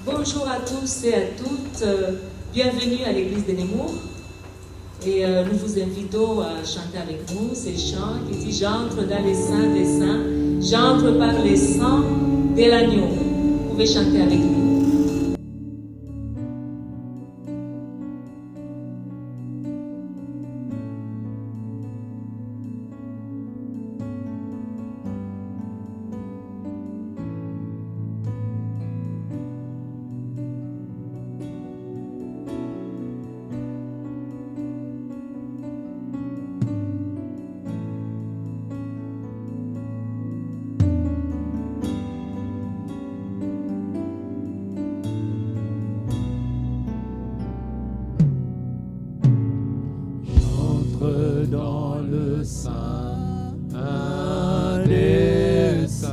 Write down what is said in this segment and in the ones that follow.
Bonjour à tous et à toutes, bienvenue à l'église de Nemours. Et nous vous invitons à chanter avec nous ces chants qui dit j'entre dans les saints des saints, j'entre par les sangs de l'agneau. Vous pouvez chanter avec nous. Dans le sein des saints,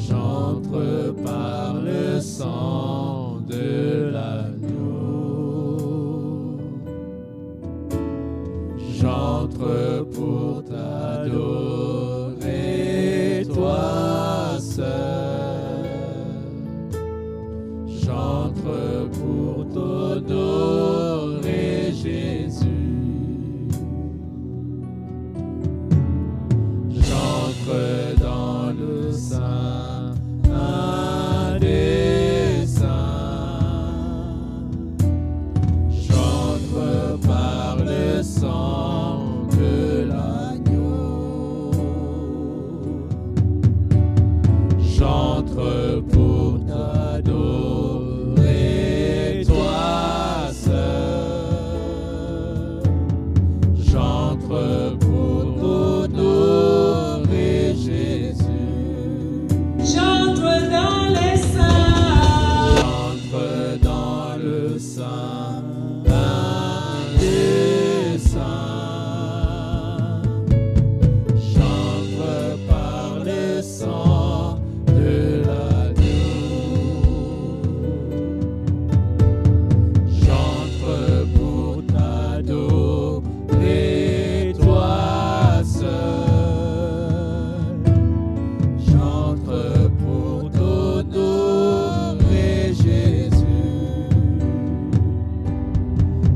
j'entre par le sang de l'agneau, j'entre pour t'adorer toi seul, j'entre pour t'honorer Jésus, j'entre dans le sein des saints, j'entre par le sang de l'agneau, j'entre pour t'adorer toi seul, j'entre pour t'honorer Jésus, J'entre dans les saints, j'entre dans le sein des saints, j'entre par le sang de l'agneau, j'entre pour t'adorer toi seul, j'entre pour t'honorer Jésus,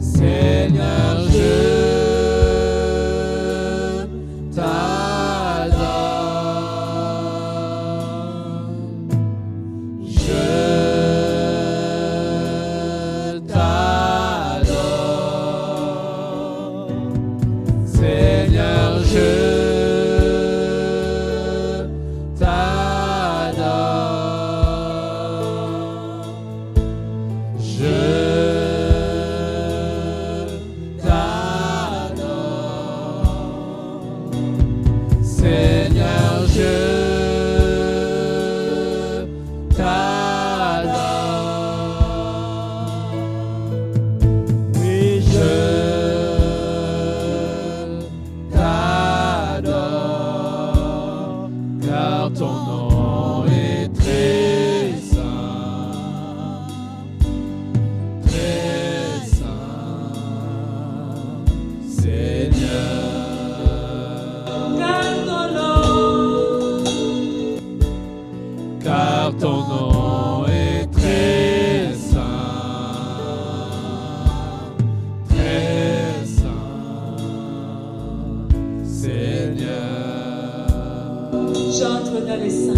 Seigneur, je t'adore, je t'adore, Seigneur, je t'adore, Seigneur, je t'adore, oui, je t'adore, car ton nom est très saint, Seigneur. Car ton nom est très saint, Seigneur. j'entre dans les saints.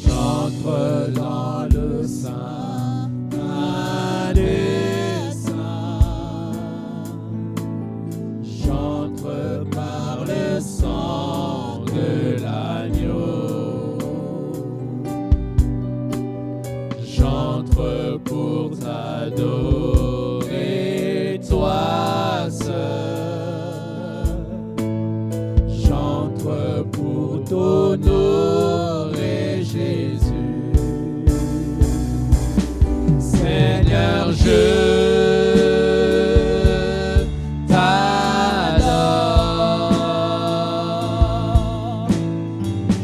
J'entre dans le sein des saints, j'entre par le sang de l'agneau, j'entre pour t'adorer toi seul, j'entre pour t'honorer Jésus, Seigneur, je t'adore,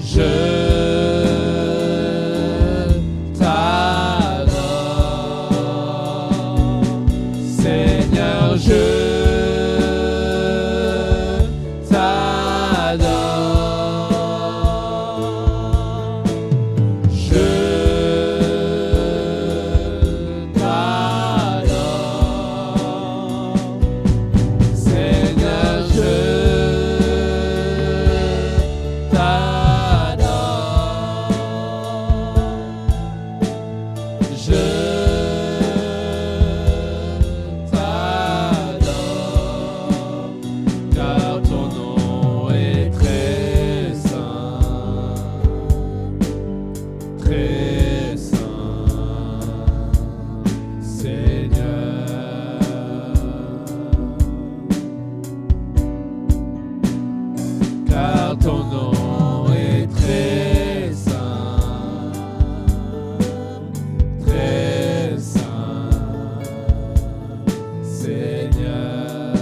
je t'adore, Seigneur, je t'adore. car ton nom est très saint, très saint, Seigneur.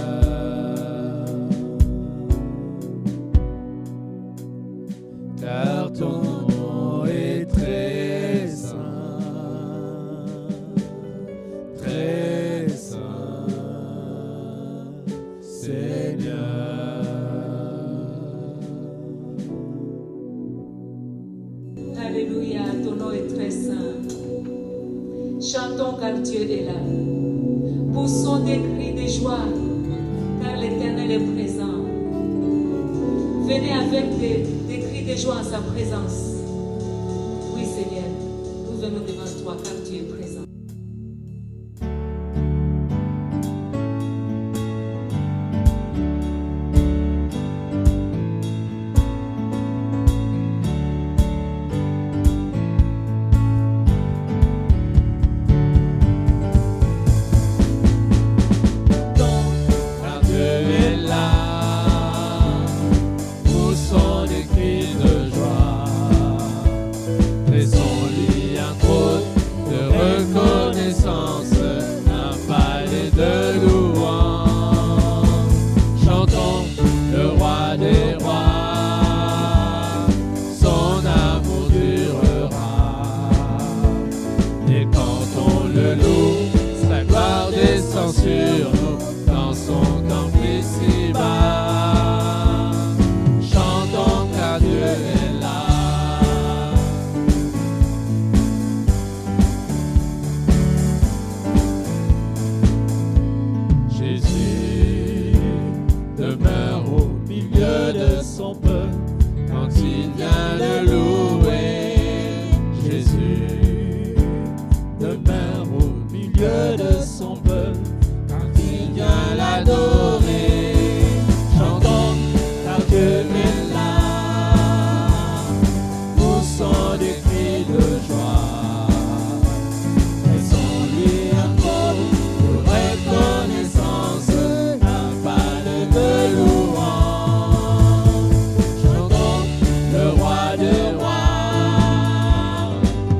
Car ton nom est très saint, très saint, Seigneur. Alléluia, ton nom est très saint. Chantons car Dieu est là. Poussons des cris de joie car l'Éternel est présent. Venez avec des cris de joie en sa présence. Oui Seigneur, nous venons devant toi car tu es présent. Car Dieu est là, poussons des cris de joie, laissons-lui un trône de reconnaissance, un palais de louange. Chantons le roi des rois, son amour durera, et quand on le loue, sa gloire descend sur nous dans son temple ici-bas. Chantons car Dieu est là. Jésus demeure au milieu de son peuple quand il vient le louer. Jésus demeure au milieu de son peuple quand il vient l'adorer. Chantons car Dieu est là, poussons des cris de joie, laissons-lui un trône de reconnaissance, un palais de louange. Chantons le roi des rois,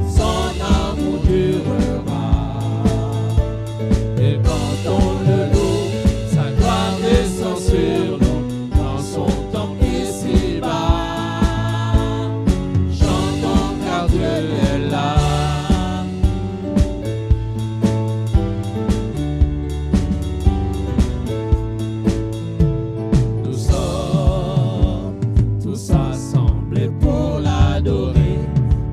son amour durera, et quand on le loue, sa gloire descend sur nous dans son temple ici-bas. Chantons car Dieu est là. Nous sommes tous rassemblés pour l'adorer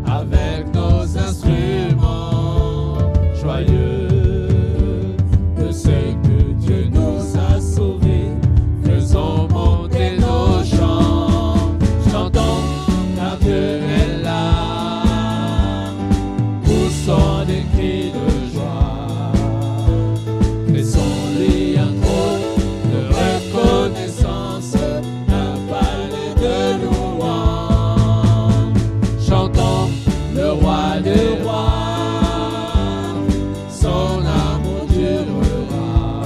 avec nos instruments joyeux de ce que Dieu nous a sauvés. Faisons monter nos chants, chantons car Dieu est là, poussons des cris de joie, laissons-lui un trône de reconnaissance, un palais de louange. Chantons le roi des rois, son amour durera,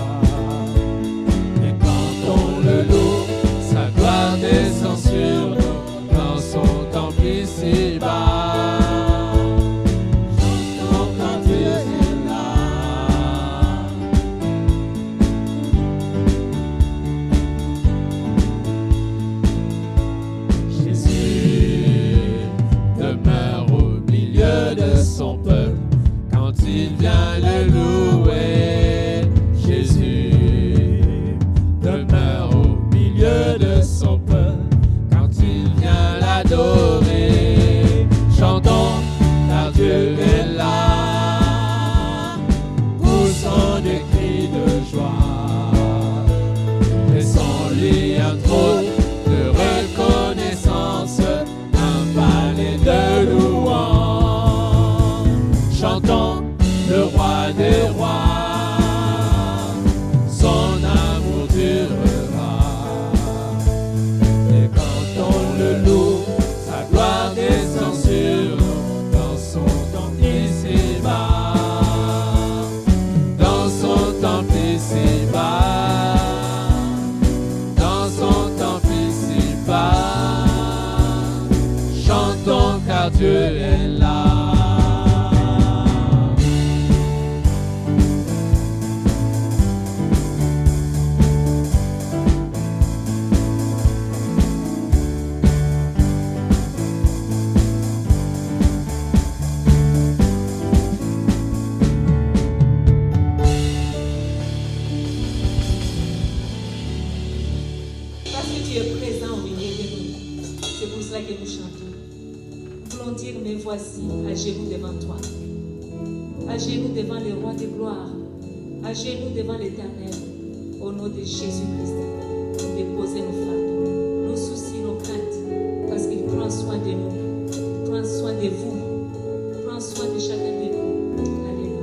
et quand on le loue, sa gloire descend sur nous dans son temple ici-bas. Chantons quand Dieu est là. Jésus demeure au milieu de son peuple quand il vient le louer. Jésus demeure au milieu de son peuple quand il vient l'adorer. Chantons car Dieu est là. Parce que tu es présent au milieu de nous. C'est pour cela que nous chantons. Nous voulons dire, mais voici, à genoux devant toi. À genoux devant le roi de gloire. À genoux devant l'éternel. Au nom de Jésus-Christ. Nous déposons nos fardeaux, nos soucis, nos craintes. Parce qu'il prend soin de nous. Il prend soin de vous. Il prend soin de chacun de nous. Alléluia.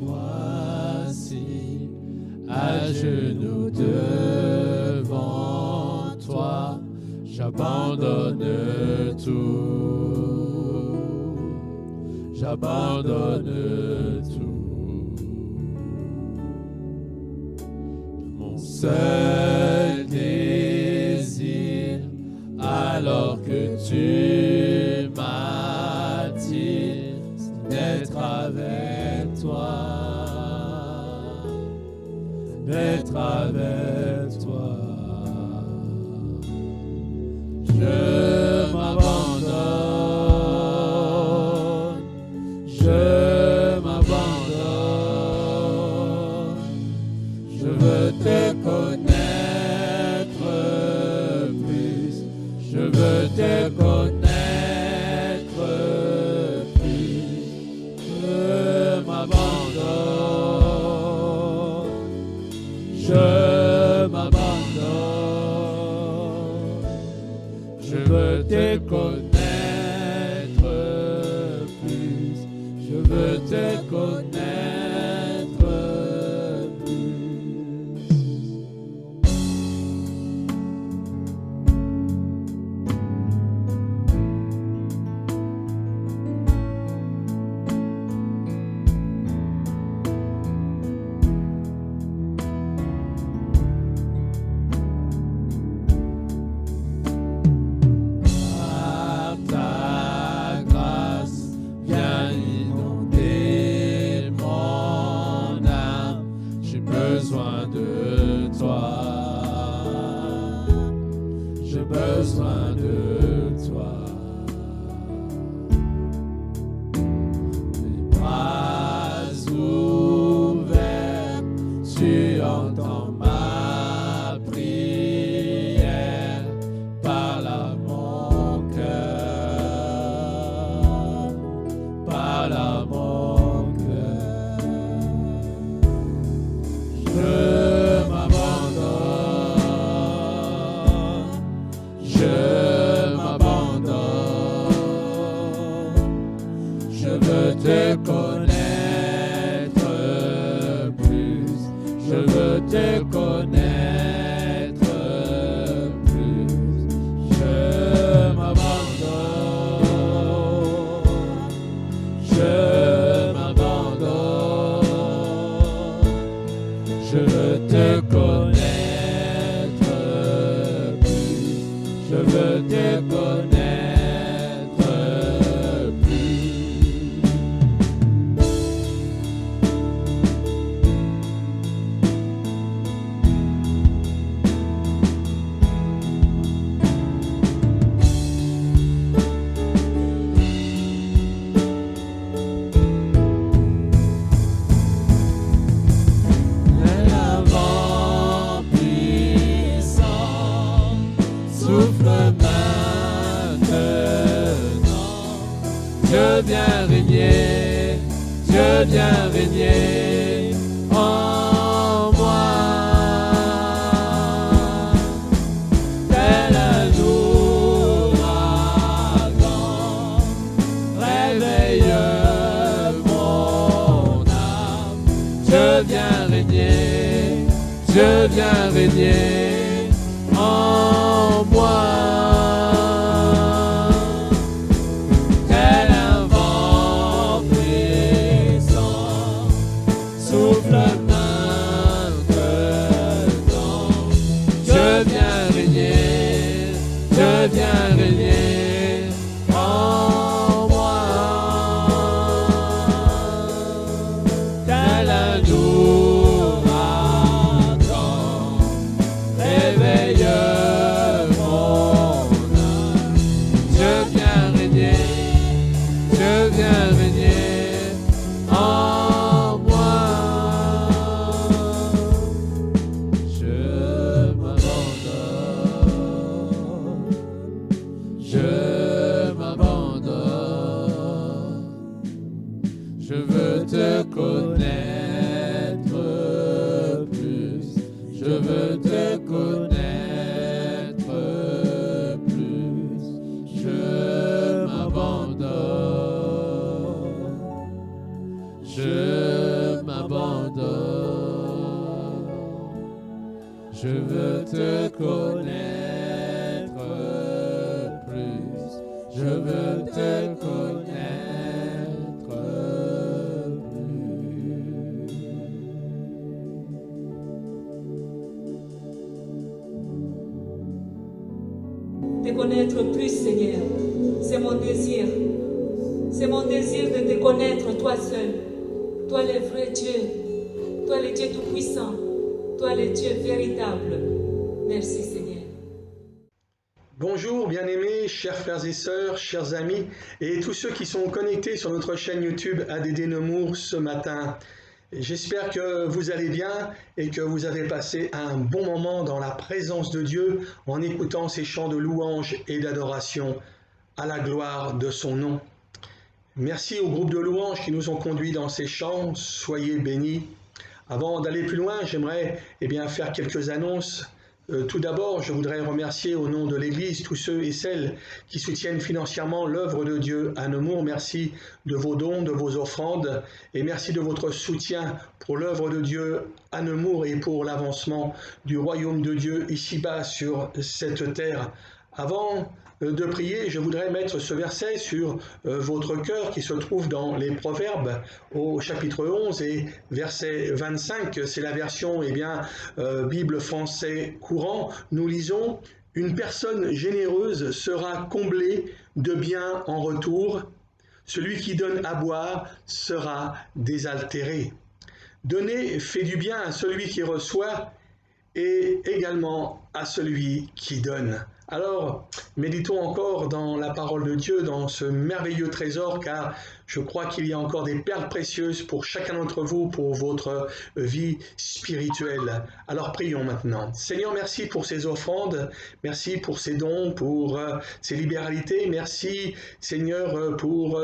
Voici à genoux devant toi, j'abandonne tout, j'abandonne tout. Mon seul désir, alors que tu m'attires, c'est d'être avec toi, d'être avec toi. Je m'abandonne, je m'abandonne, je veux te connaître plus, je veux te connaître plus, je m'abandonne, je m'abandonne, je veux te connaître plus, je veux te connaître plus. Par ta grâce, viens inonder mon âme. J'ai besoin de toi. J'ai besoin de toi. Les bras ouverts, tu entends ma prière. Parle à mon cœur, parle à mon cœur. Je m'abandonne, je m'abandonne. Je veux te connaître plus, je veux te connaître plus. Je m'abandonne, je m'abandonne, je veux te connaître plus, je veux te connaître plus. Un vent puissant souffle maintenant. Dieu vient régner, Dieu vient régner en moi. Tel un ouragan, réveille je viens régner en moi. Tel un vent puissant souffle maintenant. Je viens régner en moi. Tel un ouragan réveille mon âme. Je viens régner en moi. Je m'abandonne. Je veux te connaître plus. Je veux te connaître plus. Je m'abandonne. Je veux te connaître plus. Je veux te connaître plus. Te connaître plus, Seigneur. C'est mon désir. C'est mon désir de te connaître, toi seul. Toi le vrai Dieu. Toi le Dieu tout-puissant. Toi le Dieu véritable. Merci, Seigneur. Bonjour bien-aimés, chers frères et sœurs, chers amis et tous ceux qui sont connectés sur notre chaîne YouTube ADD Nemours ce matin. J'espère que vous allez bien et que vous avez passé un bon moment dans la présence de Dieu en écoutant ces chants de louange et d'adoration à la gloire de son nom. Merci au groupe de louanges qui nous ont conduits dans ces chants, soyez bénis. Avant d'aller plus loin, j'aimerais faire quelques annonces. Tout d'abord, je voudrais remercier au nom de l'Église tous ceux et celles qui soutiennent financièrement l'œuvre de Dieu à Nemours. Merci de vos dons, de vos offrandes et merci de votre soutien pour l'œuvre de Dieu à Nemours et pour l'avancement du royaume de Dieu ici-bas sur cette terre. Avant de prier, je voudrais mettre ce verset sur votre cœur qui se trouve dans les Proverbes au chapitre 11 et verset 25. C'est la version Bible français courant. Nous lisons « Une personne généreuse sera comblée de bien en retour. Celui qui donne à boire sera désaltéré. Donner fait du bien à celui qui reçoit et également à celui qui donne. » Alors, méditons encore dans la parole de Dieu, dans ce merveilleux trésor, car je crois qu'il y a encore des perles précieuses pour chacun d'entre vous, pour votre vie spirituelle. Alors prions maintenant. Seigneur, merci pour ces offrandes, merci pour ces dons, pour ces libéralités, merci Seigneur pour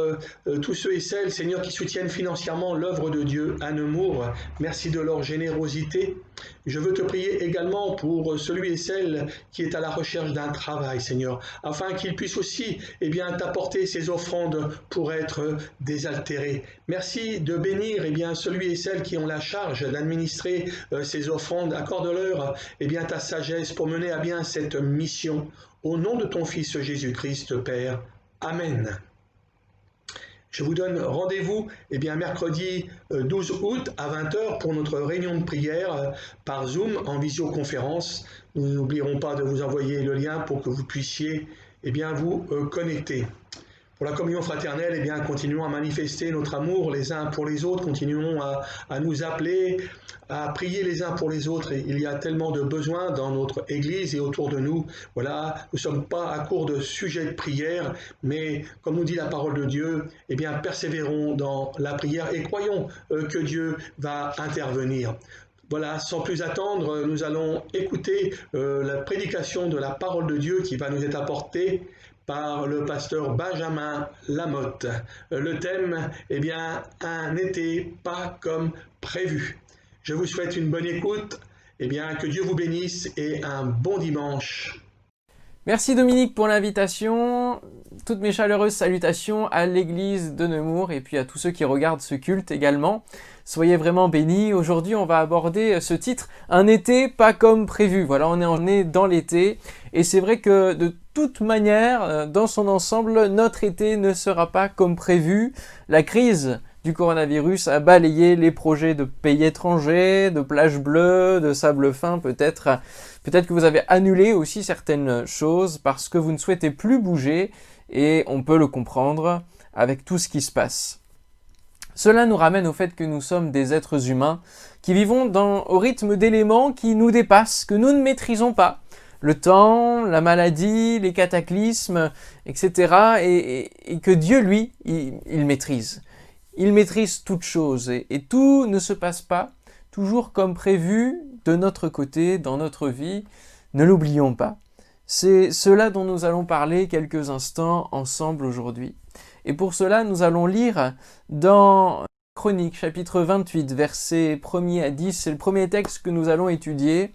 tous ceux et celles, Seigneur, qui soutiennent financièrement l'œuvre de Dieu à Nemours. Merci de leur générosité. Je veux te prier également pour celui et celle qui est à la recherche d'un travail, Seigneur, afin qu'il puisse aussi t'apporter ses offrandes pour être désaltéré. Merci de bénir celui et celle qui ont la charge d'administrer ces offrandes. Accorde-leur ta sagesse pour mener à bien cette mission. Au nom de ton Fils Jésus-Christ, Père. Amen. Je vous donne rendez-vous mercredi 12 août à 20h pour notre réunion de prière par Zoom en visioconférence. Nous n'oublierons pas de vous envoyer le lien pour que vous puissiez vous connecter. Pour la communion fraternelle, continuons à manifester notre amour les uns pour les autres, continuons à nous appeler, à prier les uns pour les autres. Et il y a tellement de besoins dans notre Église et autour de nous. Voilà, nous ne sommes pas à court de sujets de prière, mais comme nous dit la parole de Dieu, persévérons dans la prière et croyons que Dieu va intervenir. Voilà, sans plus attendre, nous allons écouter la prédication de la parole de Dieu qui va nous être apportée par le pasteur Benjamin Lamotte. Le thème, un été pas comme prévu. Je vous souhaite une bonne écoute, que Dieu vous bénisse et un bon dimanche. Merci Dominique pour l'invitation. Toutes mes chaleureuses salutations à l'église de Nemours et puis à tous ceux qui regardent ce culte également. Soyez vraiment bénis. Aujourd'hui, on va aborder ce titre, un été pas comme prévu. Voilà, on est dans l'été et c'est vrai que de toute manière, dans son ensemble, notre été ne sera pas comme prévu. La crise du coronavirus a balayé les projets de pays étrangers, de plages bleues, de sable fin peut-être. Peut-être que vous avez annulé aussi certaines choses parce que vous ne souhaitez plus bouger et on peut le comprendre avec tout ce qui se passe. Cela nous ramène au fait que nous sommes des êtres humains qui vivons au rythme d'éléments qui nous dépassent, que nous ne maîtrisons pas. Le temps, la maladie, les cataclysmes, etc. Et que Dieu, lui, il maîtrise. Il maîtrise toutes choses et tout ne se passe pas toujours comme prévu de notre côté, dans notre vie. Ne l'oublions pas. C'est cela dont nous allons parler quelques instants ensemble aujourd'hui. Et pour cela, nous allons lire dans Chroniques, chapitre 28, versets 1er à 10. C'est le premier texte que nous allons étudier.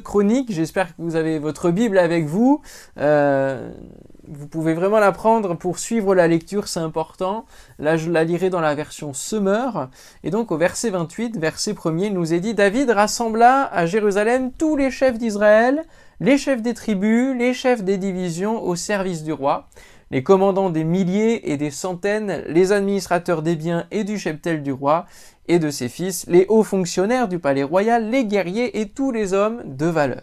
Chroniques, j'espère que vous avez votre Bible avec vous. Vous pouvez vraiment la prendre pour suivre la lecture, c'est important. Là, je la lirai dans la version Semeur. Et donc, au verset 28, verset 1er, il nous est dit « David rassembla à Jérusalem tous les chefs d'Israël, les chefs des tribus, les chefs des divisions au service du roi, les commandants des milliers et des centaines, les administrateurs des biens et du cheptel du roi, et de ses fils, les hauts fonctionnaires du palais royal, les guerriers et tous les hommes de valeur. »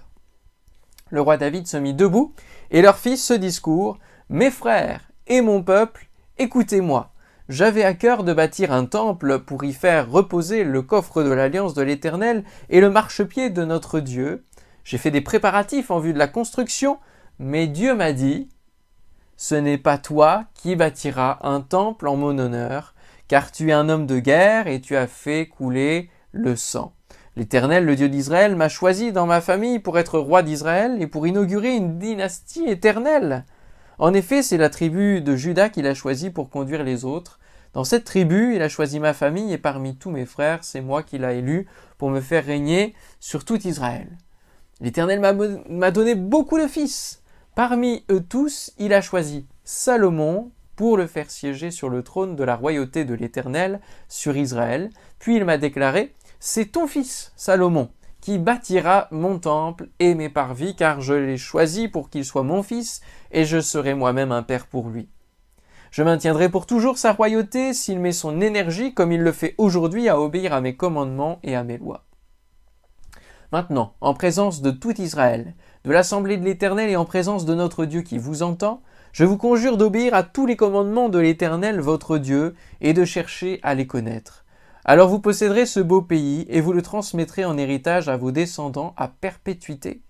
Le roi David se mit debout et leur fit ce discours. « Mes frères et mon peuple, écoutez-moi. J'avais à cœur de bâtir un temple pour y faire reposer le coffre de l'alliance de l'Éternel et le marchepied de notre Dieu. J'ai fait des préparatifs en vue de la construction, mais Dieu m'a dit, « Ce n'est pas toi qui bâtiras un temple en mon honneur, car tu es un homme de guerre et tu as fait couler le sang. L'Éternel, le Dieu d'Israël, m'a choisi dans ma famille pour être roi d'Israël et pour inaugurer une dynastie éternelle. En effet, c'est la tribu de Juda qu'il a choisi pour conduire les autres. Dans cette tribu, il a choisi ma famille et parmi tous mes frères, c'est moi qui l'a élu pour me faire régner sur tout Israël. L'Éternel m'a donné beaucoup de fils. Parmi eux tous, il a choisi Salomon pour le faire siéger sur le trône de la royauté de l'Éternel sur Israël. Puis il m'a déclaré, « C'est ton fils, Salomon, qui bâtira mon temple et mes parvis, car je l'ai choisi pour qu'il soit mon fils, et je serai moi-même un père pour lui. Je maintiendrai pour toujours sa royauté s'il met son énergie, comme il le fait aujourd'hui, à obéir à mes commandements et à mes lois. Maintenant, en présence de tout Israël, de l'assemblée de l'Éternel et en présence de notre Dieu qui vous entend, je vous conjure d'obéir à tous les commandements de l'Éternel votre Dieu et de chercher à les connaître. Alors vous posséderez ce beau pays et vous le transmettrez en héritage à vos descendants à perpétuité.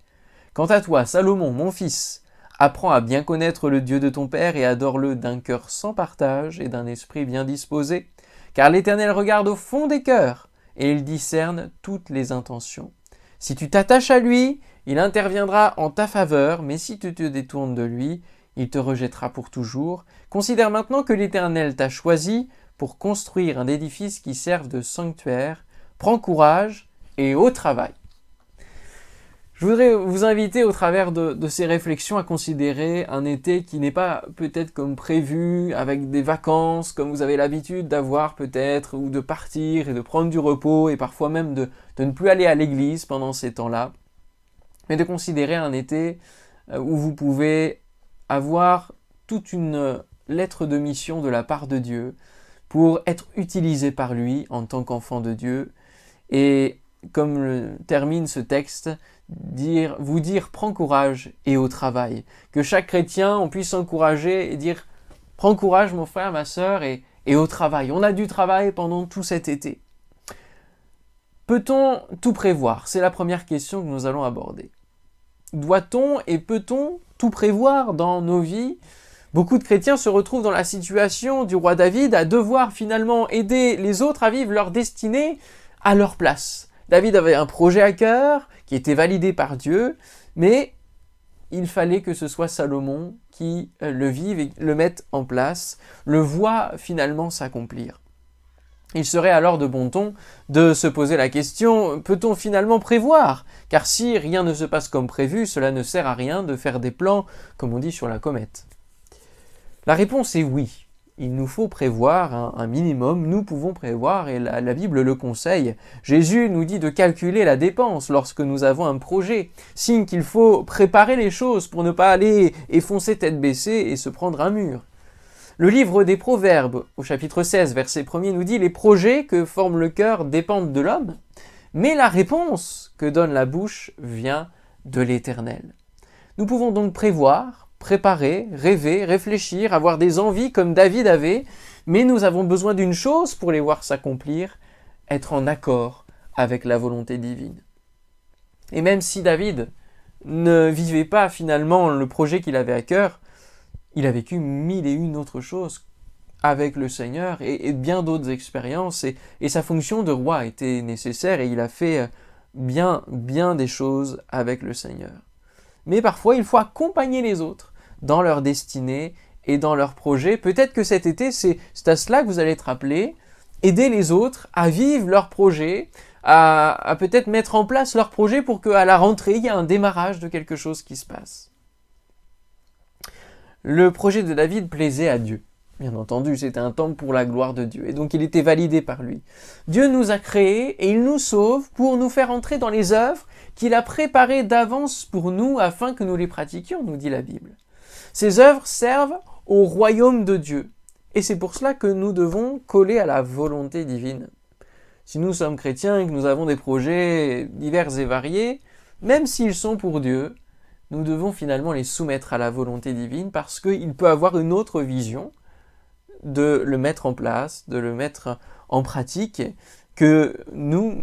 Quant à toi, Salomon, mon fils, apprends à bien connaître le Dieu de ton père et adore-le d'un cœur sans partage et d'un esprit bien disposé, car l'Éternel regarde au fond des cœurs et il discerne toutes les intentions. Si tu t'attaches à lui, il interviendra en ta faveur, mais si tu te détournes de lui, il te rejettera pour toujours. Considère maintenant que l'Éternel t'a choisi pour construire un édifice qui serve de sanctuaire. Prends courage et au travail. » Je voudrais vous inviter au travers de ces réflexions à considérer un été qui n'est pas peut-être comme prévu, avec des vacances comme vous avez l'habitude d'avoir peut-être, ou de partir et de prendre du repos et parfois même de ne plus aller à l'église pendant ces temps-là, mais de considérer un été où vous pouvez avoir toute une lettre de mission de la part de Dieu pour être utilisé par lui en tant qu'enfant de Dieu. Et comme termine ce texte, vous dire prends courage et au travail. Que chaque chrétien, on puisse s'encourager et dire prends courage mon frère, ma sœur, et au travail. On a du travail pendant tout cet été. Peut-on tout prévoir? C'est la première question que nous allons aborder. Doit-on et peut-on tout prévoir dans nos vies? Beaucoup de chrétiens se retrouvent dans la situation du roi David à devoir finalement aider les autres à vivre leur destinée à leur place. David avait un projet à cœur qui était validé par Dieu, mais il fallait que ce soit Salomon qui le vive et le mette en place, le voit finalement s'accomplir. Il serait alors de bon ton de se poser la question, peut-on finalement prévoir? Car si rien ne se passe comme prévu, cela ne sert à rien de faire des plans, comme on dit sur la comète. La réponse est oui. Il nous faut prévoir un minimum, nous pouvons prévoir et la Bible le conseille. Jésus nous dit de calculer la dépense lorsque nous avons un projet, signe qu'il faut préparer les choses pour ne pas aller et foncer tête baissée et se prendre un mur. Le livre des Proverbes, au chapitre 16, verset 1er, nous dit « Les projets que forme le cœur dépendent de l'homme, mais la réponse que donne la bouche vient de l'Éternel. » Nous pouvons donc prévoir, préparer, rêver, réfléchir, avoir des envies comme David avait, mais nous avons besoin d'une chose pour les voir s'accomplir, être en accord avec la volonté divine. Et même si David ne vivait pas finalement le projet qu'il avait à cœur, il a vécu 1001 autres choses avec le Seigneur et bien d'autres expériences et sa fonction de roi était nécessaire et il a fait bien des choses avec le Seigneur. Mais parfois, il faut accompagner les autres dans leur destinée et dans leurs projets. Peut-être que cet été, c'est à cela que vous allez être appelés, aider les autres à vivre leurs projets, à peut-être mettre en place leurs projets pour qu'à la rentrée, il y ait un démarrage de quelque chose qui se passe. Le projet de David plaisait à Dieu. Bien entendu, c'était un temple pour la gloire de Dieu, et donc il était validé par lui. Dieu nous a créés et il nous sauve pour nous faire entrer dans les œuvres qu'il a préparées d'avance pour nous afin que nous les pratiquions, nous dit la Bible. Ces œuvres servent au royaume de Dieu, et c'est pour cela que nous devons coller à la volonté divine. Si nous sommes chrétiens et que nous avons des projets divers et variés, même s'ils sont pour Dieu, nous devons finalement les soumettre à la volonté divine parce qu'il peut avoir une autre vision de le mettre en place, de le mettre en pratique, que nous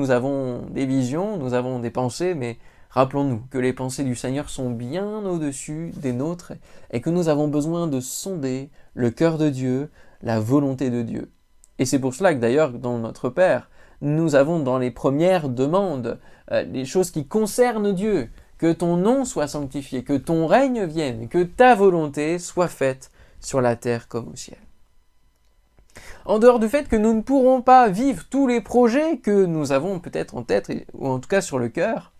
avons des visions, nous avons des pensées, mais rappelons-nous que les pensées du Seigneur sont bien au-dessus des nôtres et que nous avons besoin de sonder le cœur de Dieu, la volonté de Dieu. Et c'est pour cela que d'ailleurs, dans notre Père, nous avons dans les premières demandes les choses qui concernent Dieu, que ton nom soit sanctifié, que ton règne vienne, que ta volonté soit faite sur la terre comme au ciel. En dehors du fait que nous ne pourrons pas vivre tous les projets que nous avons peut-être en tête, ou en tout cas sur le cœur,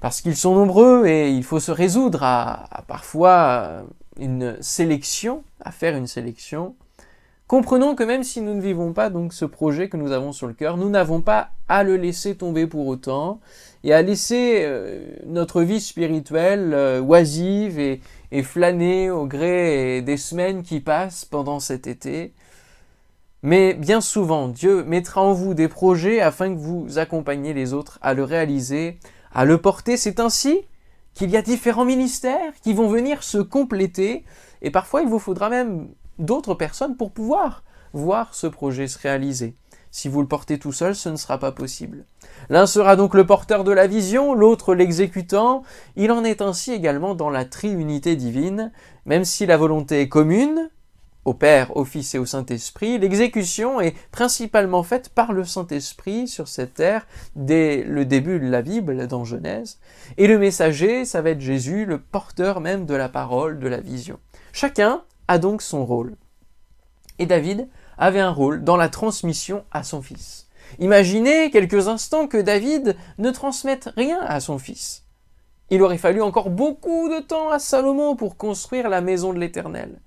parce qu'ils sont nombreux et il faut se résoudre à parfois une sélection, à faire une sélection, comprenons que même si nous ne vivons pas donc ce projet que nous avons sur le cœur, nous n'avons pas à le laisser tomber pour autant et à laisser notre vie spirituelle oisive et flâner au gré des semaines qui passent pendant cet été. Mais bien souvent, Dieu mettra en vous des projets afin que vous accompagniez les autres à le réaliser, à le porter. C'est ainsi qu'il y a différents ministères qui vont venir se compléter et parfois il vous faudra même d'autres personnes pour pouvoir voir ce projet se réaliser. Si vous le portez tout seul, ce ne sera pas possible. L'un sera donc le porteur de la vision, l'autre l'exécutant. Il en est ainsi également dans la triunité divine. Même si la volonté est commune, au Père, au Fils et au Saint-Esprit, l'exécution est principalement faite par le Saint-Esprit sur cette terre dès le début de la Bible, dans Genèse. Et le messager, ça va être Jésus, le porteur même de la parole, de la vision. Chacun a donc son rôle. Et David avait un rôle dans la transmission à son fils. Imaginez quelques instants que David ne transmette rien à son fils. Il aurait fallu encore beaucoup de temps à Salomon pour construire la maison de l'Éternel.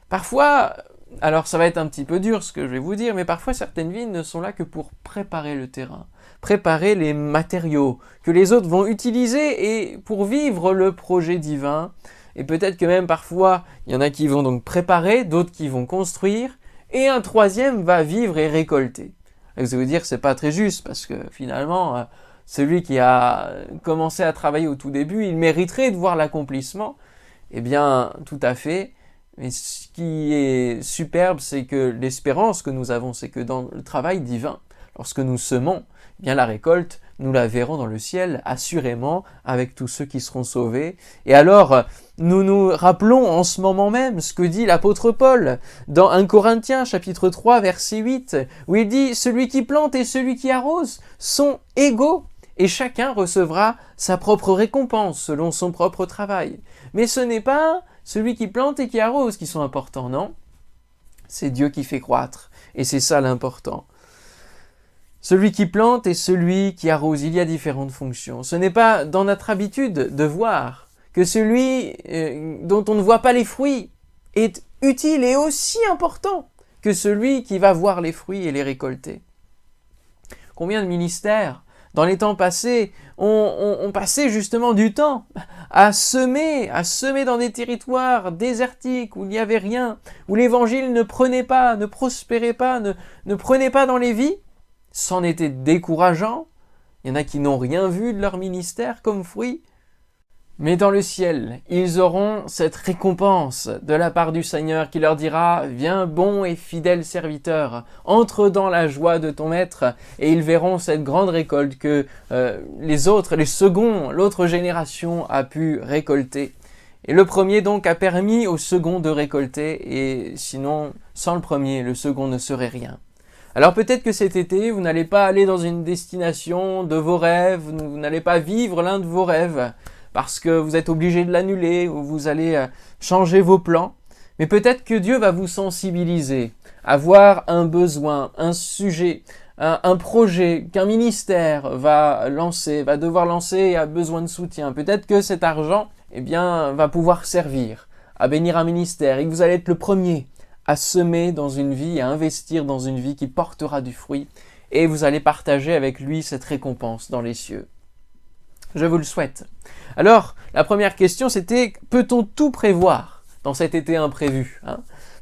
Parfois, alors ça va être un petit peu dur ce que je vais vous dire, mais parfois certaines vies ne sont là que pour préparer le terrain, préparer les matériaux que les autres vont utiliser et pour vivre le projet divin. Et peut-être que même parfois, il y en a qui vont donc préparer, d'autres qui vont construire, et un troisième va vivre et récolter. Et vous allez vous dire que c'est pas très juste, parce que finalement, celui qui a commencé à travailler au tout début, il mériterait de voir l'accomplissement. Eh bien, tout à fait. Mais ce qui est superbe, c'est que l'espérance que nous avons, c'est que dans le travail divin, lorsque nous semons, eh bien la récolte, nous la verrons dans le ciel, assurément, avec tous ceux qui seront sauvés. Et alors, nous nous rappelons en ce moment même ce que dit l'apôtre Paul dans 1 Corinthiens, chapitre 3, verset 8, où il dit « Celui qui plante et celui qui arrose sont égaux, et chacun recevra sa propre récompense selon son propre travail. » Mais ce n'est pas celui qui plante et qui arrose qui sont importants, non ? C'est Dieu qui fait croître. Et c'est ça l'important. Celui qui plante et celui qui arrose, il y a différentes fonctions. Ce n'est pas dans notre habitude de voir que celui dont on ne voit pas les fruits est utile et aussi important que celui qui va voir les fruits et les récolter. Combien de ministères, dans les temps passés, ont passé justement du temps à semer dans des territoires désertiques où il n'y avait rien, où l'évangile ne prenait pas, ne prospérait pas, ne prenait pas dans les vies. C'en était décourageant. Il y en a qui n'ont rien vu de leur ministère comme fruit. Mais dans le ciel, ils auront cette récompense de la part du Seigneur qui leur dira « Viens bon et fidèle serviteur, entre dans la joie de ton maître » et ils verront cette grande récolte que l'autre génération a pu récolter. Et le premier donc a permis au second de récolter et sinon, sans le premier, le second ne serait rien. Alors peut-être que cet été, vous n'allez pas aller dans une destination de vos rêves, vous n'allez pas vivre l'un de vos rêves, parce que vous êtes obligé de l'annuler ou vous allez changer vos plans. Mais peut-être que Dieu va vous sensibiliser à voir un besoin, un sujet, un projet qu'un ministère va devoir lancer et a besoin de soutien. Peut-être que cet argent va pouvoir servir à bénir un ministère et que vous allez être le premier à semer dans une vie, à investir dans une vie qui portera du fruit et vous allez partager avec lui cette récompense dans les cieux. Je vous le souhaite. Alors, la première question, c'était « Peut-on tout prévoir dans cet été imprévu »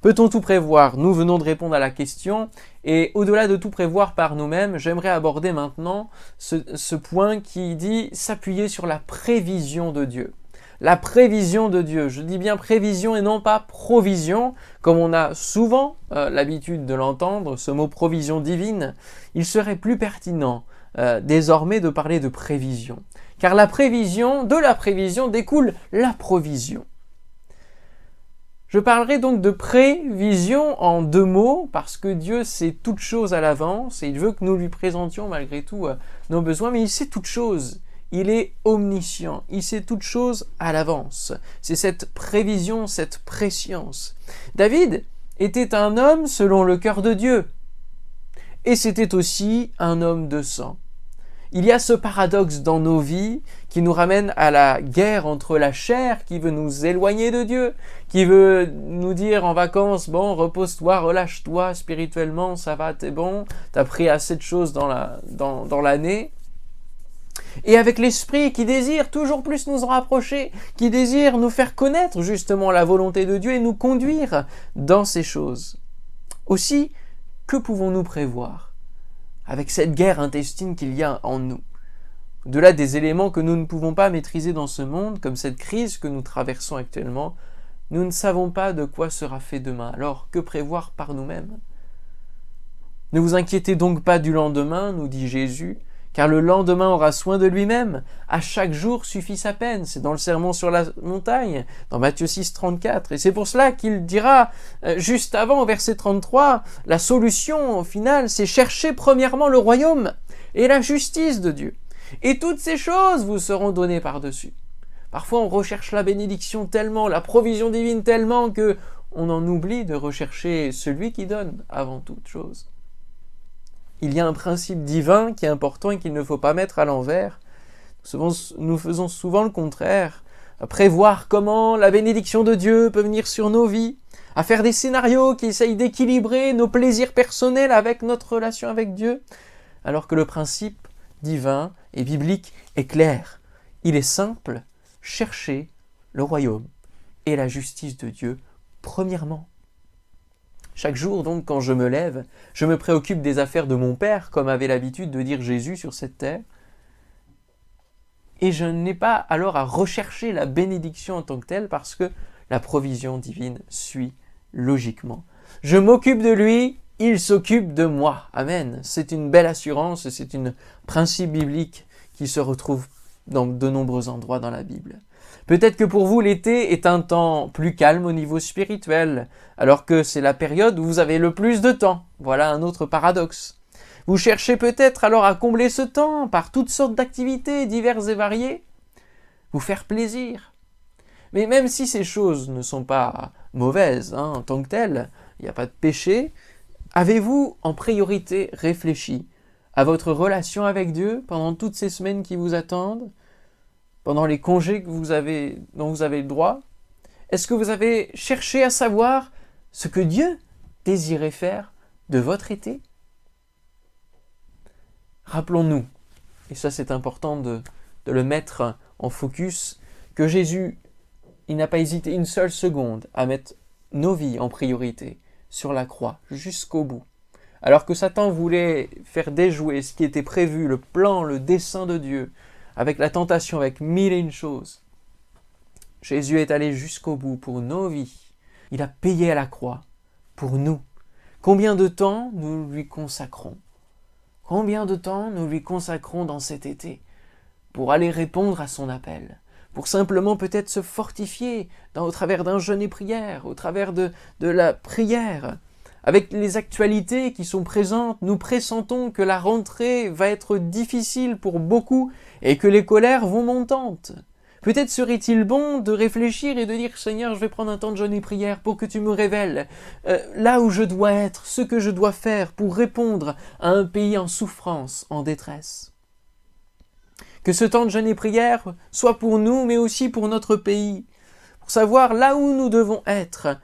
Peut-on tout prévoir? Nous venons de répondre à la question. Et au-delà de tout prévoir par nous-mêmes, j'aimerais aborder maintenant ce point qui dit s'appuyer sur la prévision de Dieu. La prévision de Dieu. Je dis bien prévision et non pas provision, comme on a souvent l'habitude de l'entendre, ce mot provision divine. Il serait plus pertinent désormais de parler de prévision. Car de la prévision découle la provision. Je parlerai donc de prévision en 2 mots, parce que Dieu sait toutes choses à l'avance, et il veut que nous lui présentions malgré tout nos besoins, mais il sait toutes choses. Il est omniscient, il sait toutes choses à l'avance. C'est cette prévision, cette prescience. David était un homme selon le cœur de Dieu, et c'était aussi un homme de sang. Il y a ce paradoxe dans nos vies qui nous ramène à la guerre entre la chair qui veut nous éloigner de Dieu, qui veut nous dire en vacances, bon, repose-toi, relâche-toi, spirituellement, ça va, t'es bon, t'as pris assez de choses dans l'année. Et avec l'esprit qui désire toujours plus nous en rapprocher, qui désire nous faire connaître justement la volonté de Dieu et nous conduire dans ces choses. Aussi, que pouvons-nous prévoir avec cette guerre intestine qu'il y a en nous? Au-delà des éléments que nous ne pouvons pas maîtriser dans ce monde, comme cette crise que nous traversons actuellement, nous ne savons pas de quoi sera fait demain. Alors, que prévoir par nous-mêmes? Ne vous inquiétez donc pas du lendemain, nous dit Jésus, car le lendemain aura soin de lui-même. À chaque jour suffit sa peine. C'est dans le Sermon sur la montagne, dans Matthieu 6, 34. Et c'est pour cela qu'il dira, juste avant, au verset 33, la solution, au final, c'est chercher premièrement le royaume et la justice de Dieu. Et toutes ces choses vous seront données par-dessus. Parfois, on recherche la bénédiction tellement, la provision divine tellement que on en oublie de rechercher celui qui donne avant toute chose. Il y a un principe divin qui est important et qu'il ne faut pas mettre à l'envers. Nous faisons souvent le contraire, à prévoir comment la bénédiction de Dieu peut venir sur nos vies, à faire des scénarios qui essayent d'équilibrer nos plaisirs personnels avec notre relation avec Dieu, alors que le principe divin et biblique est clair. Il est simple, chercher le royaume et la justice de Dieu premièrement. Chaque jour, donc, quand je me lève, je me préoccupe des affaires de mon Père, comme avait l'habitude de dire Jésus sur cette terre. Et je n'ai pas alors à rechercher la bénédiction en tant que telle, parce que la provision divine suit logiquement. Je m'occupe de lui, il s'occupe de moi. Amen. C'est une belle assurance, c'est un principe biblique qui se retrouve dans de nombreux endroits dans la Bible. Peut-être que pour vous, l'été est un temps plus calme au niveau spirituel, alors que c'est la période où vous avez le plus de temps. Voilà un autre paradoxe. Vous cherchez peut-être alors à combler ce temps par toutes sortes d'activités diverses et variées, vous faire plaisir. Mais même si ces choses ne sont pas mauvaises en tant que telles, il n'y a pas de péché. Avez-vous en priorité réfléchi à votre relation avec Dieu pendant toutes ces semaines qui vous attendent, pendant les congés dont vous avez le droit? Est-ce que vous avez cherché à savoir ce que Dieu désirait faire de votre été? Rappelons-nous, et ça c'est important de le mettre en focus, que Jésus, il n'a pas hésité une seule seconde à mettre nos vies en priorité sur la croix, jusqu'au bout. Alors que Satan voulait faire déjouer ce qui était prévu, le plan, le dessein de Dieu, avec la tentation, avec mille et une choses, Jésus est allé jusqu'au bout pour nos vies. Il a payé à la croix pour nous. Combien de temps nous lui consacrons? Combien de temps nous lui consacrons dans cet été pour aller répondre à son appel, pour simplement peut-être se fortifier au travers d'un jeûne et prière, au travers de la prière. Avec les actualités qui sont présentes, nous pressentons que la rentrée va être difficile pour beaucoup et que les colères vont montantes. Peut-être serait-il bon de réfléchir et de dire « Seigneur, je vais prendre un temps de jeûne et prière pour que tu me révèles là où je dois être, ce que je dois faire pour répondre à un pays en souffrance, en détresse. » Que ce temps de jeûne et prière soit pour nous, mais aussi pour notre pays, pour savoir là où nous devons être,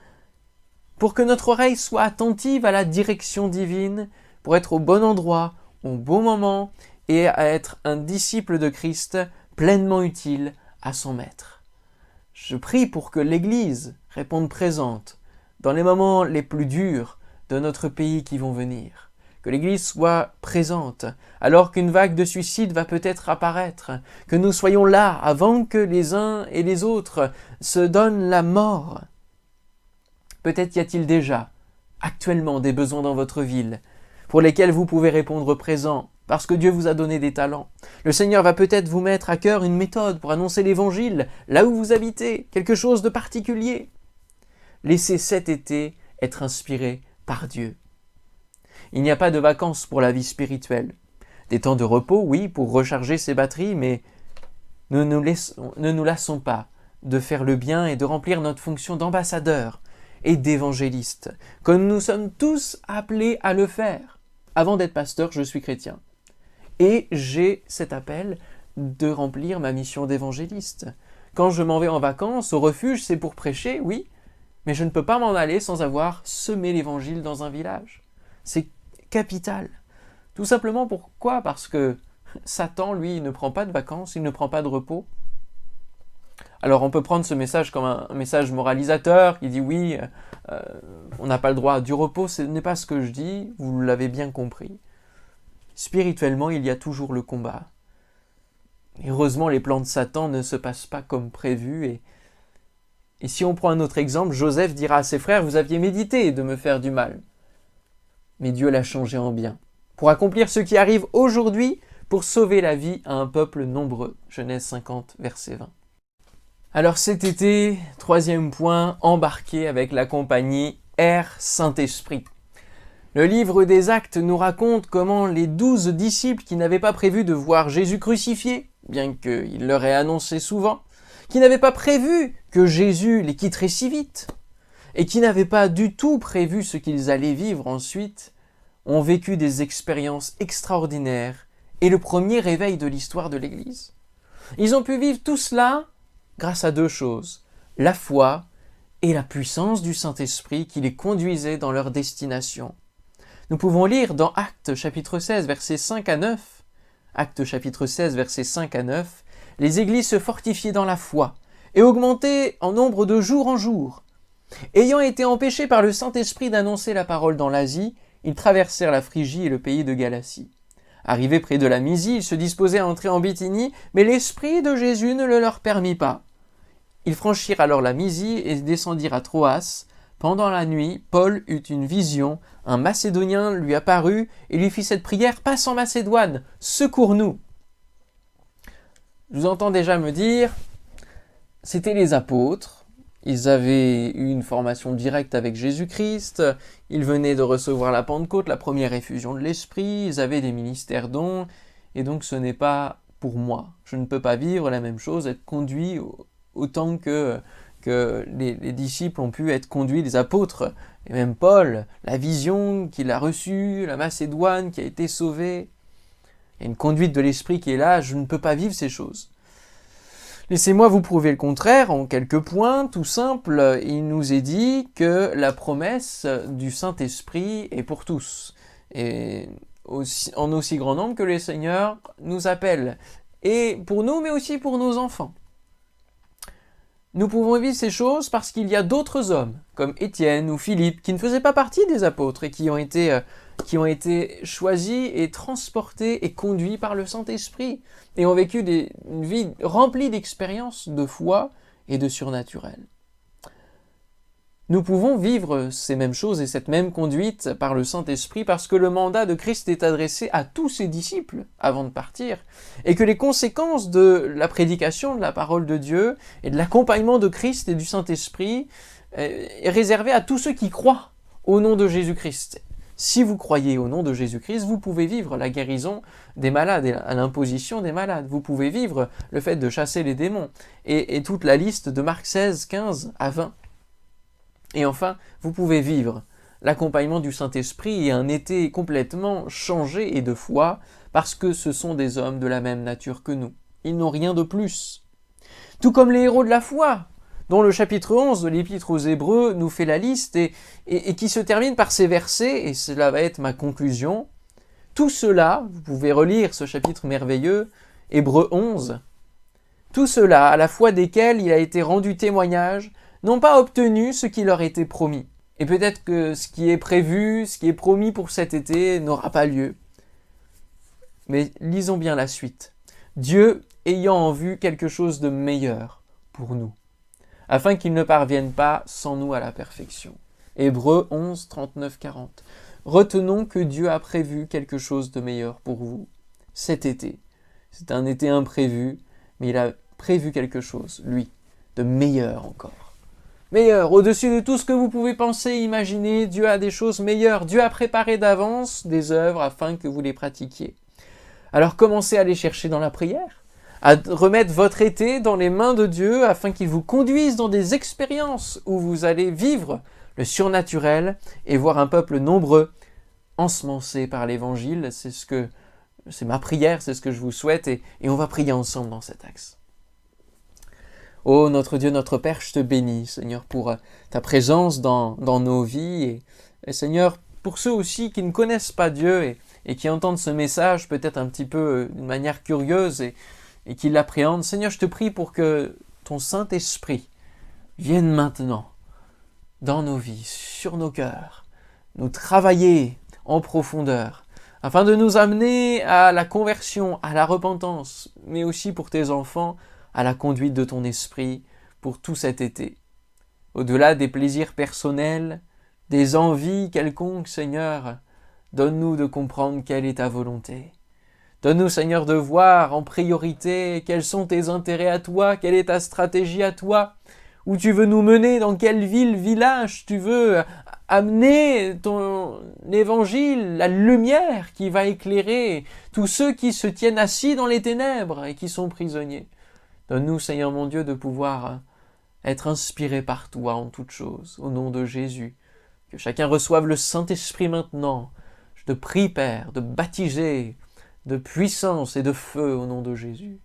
pour que notre oreille soit attentive à la direction divine, pour être au bon endroit, au bon moment, et à être un disciple de Christ pleinement utile à son maître. Je prie pour que l'Église réponde présente dans les moments les plus durs de notre pays qui vont venir. Que l'Église soit présente alors qu'une vague de suicides va peut-être apparaître. Que nous soyons là avant que les uns et les autres se donnent la mort. Peut-être y a-t-il déjà, actuellement, des besoins dans votre ville pour lesquels vous pouvez répondre présent parce que Dieu vous a donné des talents. Le Seigneur va peut-être vous mettre à cœur une méthode pour annoncer l'Évangile là où vous habitez, quelque chose de particulier. Laissez cet été être inspiré par Dieu. Il n'y a pas de vacances pour la vie spirituelle. Des temps de repos, oui, pour recharger ses batteries, mais ne nous lassons pas de faire le bien et de remplir notre fonction d'ambassadeur et d'évangéliste, comme nous sommes tous appelés à le faire. Avant d'être pasteur, je suis chrétien. Et j'ai cet appel de remplir ma mission d'évangéliste. Quand je m'en vais en vacances, au refuge, c'est pour prêcher, oui, mais je ne peux pas m'en aller sans avoir semé l'évangile dans un village. C'est capital. Tout simplement pourquoi? Parce que Satan, lui, il ne prend pas de vacances, il ne prend pas de repos. Alors on peut prendre ce message comme un message moralisateur qui dit oui, on n'a pas le droit du repos, ce n'est pas ce que je dis, vous l'avez bien compris. Spirituellement, il y a toujours le combat. Et heureusement, les plans de Satan ne se passent pas comme prévu. Et si on prend un autre exemple, Joseph dira à ses frères, vous aviez médité de me faire du mal. Mais Dieu l'a changé en bien, pour accomplir ce qui arrive aujourd'hui, pour sauver la vie à un peuple nombreux. Genèse 50, verset 20. Alors cet été, troisième point, embarqué avec la compagnie Air Saint-Esprit. Le livre des Actes nous raconte comment les 12 disciples qui n'avaient pas prévu de voir Jésus crucifié, bien qu'il leur ait annoncé souvent, qui n'avaient pas prévu que Jésus les quitterait si vite, et qui n'avaient pas du tout prévu ce qu'ils allaient vivre ensuite, ont vécu des expériences extraordinaires et le premier réveil de l'histoire de l'Église. Ils ont pu vivre tout cela grâce à deux choses, la foi et la puissance du Saint-Esprit qui les conduisait dans leur destination. Nous pouvons lire dans Actes chapitre 16, versets 5 à 9, Actes chapitre 16, versets 5 à 9, les églises se fortifiaient dans la foi et augmentaient en nombre de jour en jour. Ayant été empêchés par le Saint-Esprit d'annoncer la parole dans l'Asie, ils traversèrent la Phrygie et le pays de Galatie. Arrivés près de la Mysie, ils se disposaient à entrer en Bithynie, mais l'Esprit de Jésus ne le leur permit pas. Ils franchirent alors la Mysie et descendirent à Troas. Pendant la nuit, Paul eut une vision, un Macédonien lui apparut et lui fit cette prière, « Passe en Macédoine, secours-nous » Je vous entends déjà me dire, c'était les apôtres, ils avaient eu une formation directe avec Jésus-Christ, ils venaient de recevoir la Pentecôte, la première effusion de l'Esprit, ils avaient des ministères dons, et donc ce n'est pas pour moi. Je ne peux pas vivre la même chose, être conduit autant que que les disciples ont pu être conduits, les apôtres, et même Paul, la vision qu'il a reçue, la Macédoine qui a été sauvée. Il y a une conduite de l'esprit qui est là, je ne peux pas vivre ces choses. Laissez-moi vous prouver le contraire en quelques points, tout simple. Il nous est dit que la promesse du Saint-Esprit est pour tous, et en aussi grand nombre que le Seigneur nous appelle, et pour nous, mais aussi pour nos enfants. Nous pouvons vivre ces choses parce qu'il y a d'autres hommes, comme Étienne ou Philippe, qui ne faisaient pas partie des apôtres et qui ont été choisis et transportés et conduits par le Saint-Esprit et ont vécu une vie remplie d'expériences de foi et de surnaturel. Nous pouvons vivre ces mêmes choses et cette même conduite par le Saint-Esprit parce que le mandat de Christ est adressé à tous ses disciples avant de partir et que les conséquences de la prédication de la parole de Dieu et de l'accompagnement de Christ et du Saint-Esprit est réservé à tous ceux qui croient au nom de Jésus-Christ. Si vous croyez au nom de Jésus-Christ, vous pouvez vivre la guérison des malades et l'imposition des malades. Vous pouvez vivre le fait de chasser les démons et toute la liste de Marc 16, 15 à 20. Et enfin, vous pouvez vivre l'accompagnement du Saint-Esprit et un été complètement changé et de foi, parce que ce sont des hommes de la même nature que nous. Ils n'ont rien de plus. Tout comme les héros de la foi, dont le chapitre 11 de l'Épître aux Hébreux nous fait la liste et qui se termine par ces versets, et cela va être ma conclusion. Tout cela, vous pouvez relire ce chapitre merveilleux, Hébreux 11, tout cela, à la foi desquels il a été rendu témoignage, n'ont pas obtenu ce qui leur était promis. Et peut-être que ce qui est prévu, ce qui est promis pour cet été n'aura pas lieu. Mais lisons bien la suite. Dieu ayant en vue quelque chose de meilleur pour nous, afin qu'ils ne parviennent pas sans nous à la perfection. Hébreux 11, 39, 40. Retenons que Dieu a prévu quelque chose de meilleur pour vous cet été. C'est un été imprévu, mais il a prévu quelque chose, lui, de meilleur encore. Meilleur, au-dessus de tout ce que vous pouvez penser, imaginer, Dieu a des choses meilleures. Dieu a préparé d'avance des œuvres afin que vous les pratiquiez. Alors commencez à les chercher dans la prière, à remettre votre été dans les mains de Dieu afin qu'il vous conduise dans des expériences où vous allez vivre le surnaturel et voir un peuple nombreux ensemencé par l'Évangile. C'est ma prière, c'est ce que je vous souhaite et on va prier ensemble dans cet axe. Ô notre Dieu, notre Père, je te bénis, Seigneur, pour ta présence dans nos vies. Et Seigneur, pour ceux aussi qui ne connaissent pas Dieu et qui entendent ce message peut-être un petit peu d'une manière curieuse et qui l'appréhendent, Seigneur, je te prie pour que ton Saint-Esprit vienne maintenant dans nos vies, sur nos cœurs, nous travailler en profondeur, afin de nous amener à la conversion, à la repentance, mais aussi pour tes enfants, à la conduite de ton esprit pour tout cet été. Au-delà des plaisirs personnels, des envies quelconques, Seigneur, donne-nous de comprendre quelle est ta volonté. Donne-nous, Seigneur, de voir en priorité quels sont tes intérêts à toi, quelle est ta stratégie à toi, où tu veux nous mener, dans quelle ville, village tu veux amener ton évangile, la lumière qui va éclairer tous ceux qui se tiennent assis dans les ténèbres et qui sont prisonniers. Donne-nous, Seigneur mon Dieu, de pouvoir être inspirés par toi en toutes choses, au nom de Jésus. Que chacun reçoive le Saint-Esprit maintenant. Je te prie, Père, de baptiser de puissance et de feu au nom de Jésus.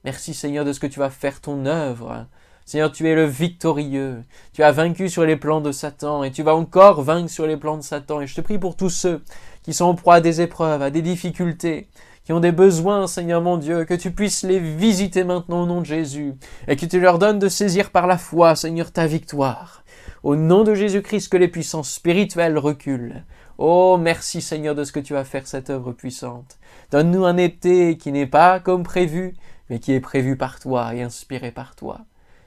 Merci, Seigneur, de ce que tu vas faire ton œuvre. Seigneur, tu es le victorieux. Tu as vaincu sur les plans de Satan et tu vas encore vaincre sur les plans de Satan. Et je te prie pour tous ceux qui sont en proie à des épreuves, à des difficultés, qui ont des besoins, Seigneur mon Dieu, que tu puisses les visiter maintenant au nom de Jésus et que tu leur donnes de saisir par la foi, Seigneur, ta victoire. Au nom de Jésus-Christ, que les puissances spirituelles reculent. Oh, merci, Seigneur, de ce que tu vas faire cette œuvre puissante. Donne-nous un été qui n'est pas comme prévu, mais qui est prévu par toi et inspiré par toi.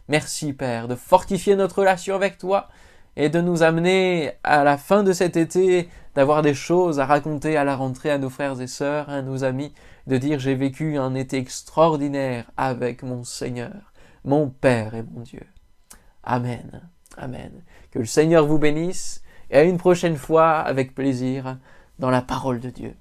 Merci, Père, de fortifier notre relation avec toi et de nous amener à la fin de cet été d'avoir des choses à raconter à la rentrée à nos frères et sœurs, à nos amis, de dire j'ai vécu un été extraordinaire avec mon Seigneur, mon Père et mon Dieu. Amen. Amen. Que le Seigneur vous bénisse et à une prochaine fois avec plaisir dans la parole de Dieu.